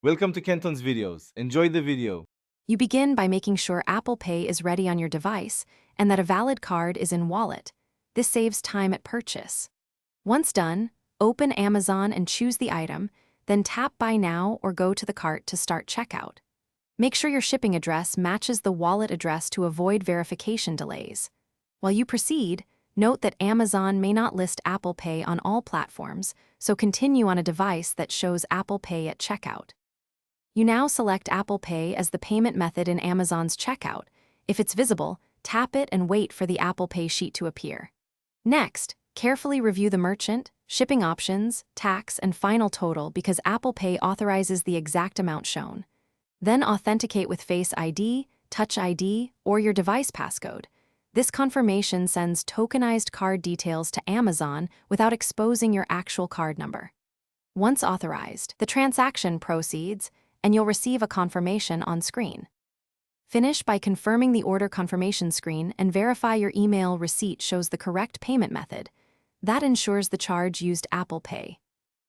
Welcome to Kenton's videos. Enjoy the video. You begin by making sure Apple Pay is ready on your device and that a valid card is in wallet. This saves time at purchase. Once done, open Amazon and choose the item, then tap Buy Now or go to the cart to start checkout. Make sure your shipping address matches the wallet address to avoid verification delays. While you proceed, note that Amazon may not list Apple Pay on all platforms, so continue on a device that shows Apple Pay at checkout. You now select Apple Pay as the payment method in Amazon's checkout. If it's visible, tap it and wait for the Apple Pay sheet to appear. Next, carefully review the merchant, shipping options, tax, and final total because Apple Pay authorizes the exact amount shown. Then authenticate with Face ID, Touch ID, or your device passcode. This confirmation sends tokenized card details to Amazon without exposing your actual card number. Once authorized, the transaction proceeds, and you'll receive a confirmation on screen. Finish by confirming the order confirmation screen and verify your email receipt shows the correct payment method. That ensures the charge used Apple Pay.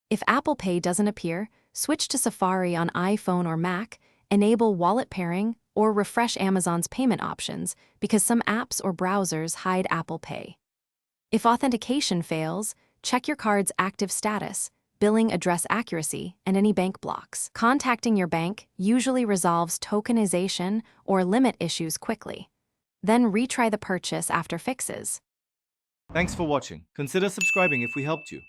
If Apple Pay doesn't appear, switch to Safari on iPhone or Mac, enable wallet pairing, or refresh Amazon's payment options because some apps or browsers hide Apple Pay. If authentication fails, check your card's active status, billing address accuracy, and any bank blocks. Contacting your bank usually resolves tokenization or limit issues quickly. Then retry the purchase after fixes. Thanks for watching. Consider subscribing if we helped you.